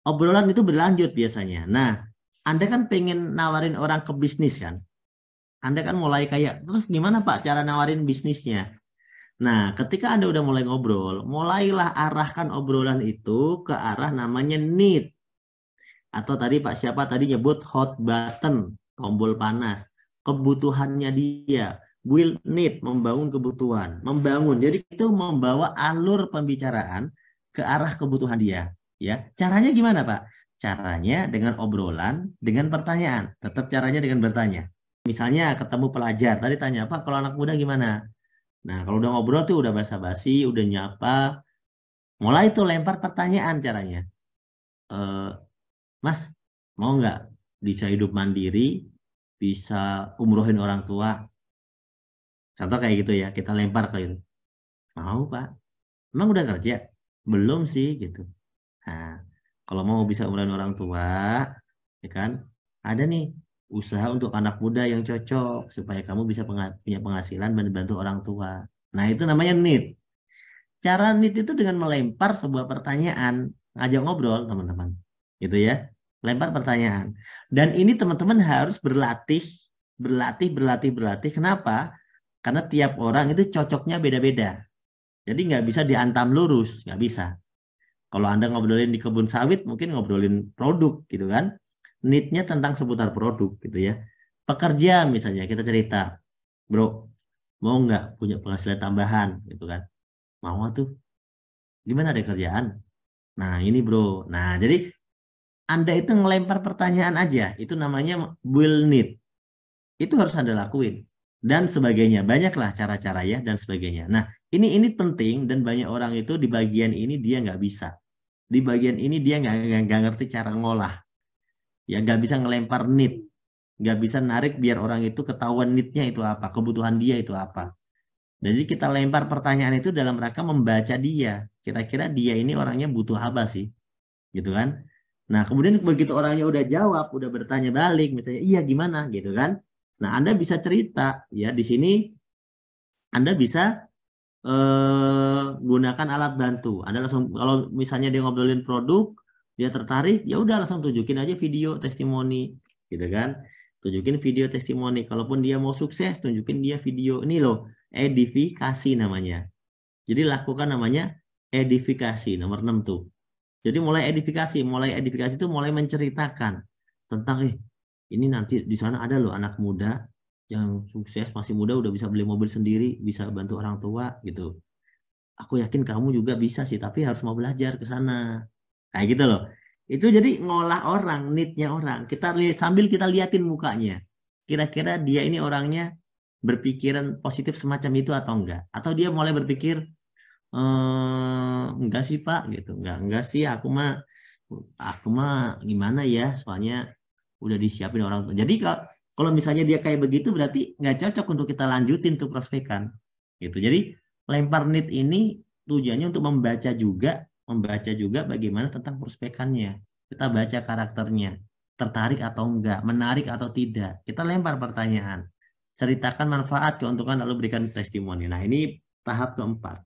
obrolan itu berlanjut biasanya. Nah, Anda kan pengen nawarin orang ke bisnis kan? Anda kan mulai kayak, terus gimana Pak cara nawarin bisnisnya? Nah, ketika Anda udah mulai ngobrol, mulailah arahkan obrolan itu ke arah namanya need. Atau tadi Pak siapa tadi nyebut hot button, tombol panas. Kebutuhannya dia. Will need, membangun kebutuhan. Membangun. Jadi itu membawa alur pembicaraan ke arah kebutuhan dia. Ya, caranya gimana Pak? Caranya dengan obrolan, dengan pertanyaan. Tetap caranya dengan bertanya. Misalnya ketemu pelajar, tadi tanya, Pak, kalau anak muda gimana? Nah, kalau udah ngobrol tuh udah basa-basi, udah nyapa, mulai tuh lempar pertanyaan caranya. Eh, Mas, mau nggak bisa hidup mandiri, bisa umrohin orang tua? Contoh kayak gitu ya, kita lempar ke itu. Mau, Pak. Emang udah kerja? Belum sih, gitu. Nah, kalau mau bisa umrohin orang tua, ya kan, ada nih usaha untuk anak muda yang cocok, supaya kamu bisa punya penghasilan dan bantu orang tua. Nah, itu namanya need. Cara need itu dengan melempar sebuah pertanyaan, ngajak ngobrol teman-teman, gitu ya. Lempar pertanyaan. Dan ini teman-teman harus berlatih, berlatih. Kenapa? Karena tiap orang itu cocoknya beda-beda. Jadi nggak bisa diantam lurus, nggak bisa. Kalau Anda ngobrolin di kebun sawit, mungkin ngobrolin produk gitu kan. Need-nya tentang seputar produk gitu ya. Pekerja misalnya, kita cerita, bro, mau nggak punya penghasilan tambahan gitu kan. Mau tuh, gimana ada kerjaan? Nah, ini bro. Nah, jadi Anda itu ngelempar pertanyaan aja. Itu namanya will need. Itu harus Anda lakuin. Dan sebagainya. Banyaklah cara-cara ya dan sebagainya. Nah, ini penting dan banyak orang itu di bagian ini dia nggak bisa. Di bagian ini dia nggak ngerti cara ngolah. Ya nggak bisa ngelempar need. Nggak bisa narik biar orang itu ketahuan need-nya itu apa. Kebutuhan dia itu apa. Jadi kita lempar pertanyaan itu dalam rangka membaca dia. Kira-kira dia ini orangnya butuh apa sih? Gitu kan. Nah, kemudian begitu orangnya udah jawab, udah bertanya balik, misalnya, iya gimana, gitu kan. Nah, Anda bisa cerita, ya, di sini Anda bisa gunakan alat bantu. Anda langsung, kalau misalnya dia ngobrolin produk, dia tertarik, ya udah langsung tunjukin aja video testimoni, gitu kan. Tunjukin video testimoni. Kalaupun dia mau sukses, tunjukin dia video. Ini loh, edifikasi namanya. Jadi lakukan namanya edifikasi, nomor 6 tuh. Jadi mulai edifikasi itu mulai menceritakan tentang ini nanti di sana ada loh anak muda yang sukses masih muda udah bisa beli mobil sendiri, bisa bantu orang tua gitu. Aku yakin kamu juga bisa sih, tapi harus mau belajar ke sana. Kayak gitu loh. Itu jadi ngolah orang, need-nya orang. Kita lihat sambil kita liatin mukanya. Kira-kira dia ini orangnya berpikiran positif semacam itu atau enggak? Atau dia mulai berpikir enggak sih Pak gitu, enggak sih aku mah gimana ya, soalnya udah disiapin orang tua. Jadi kalau misalnya dia kayak begitu berarti nggak cocok untuk kita lanjutin tuh prospekan gitu. Jadi lempar need ini tujuannya untuk membaca juga bagaimana tentang prospekannya. Kita baca karakternya, tertarik atau enggak, menarik atau tidak. Kita lempar pertanyaan, ceritakan manfaat keuntungan lalu berikan testimoni. Nah, ini tahap keempat.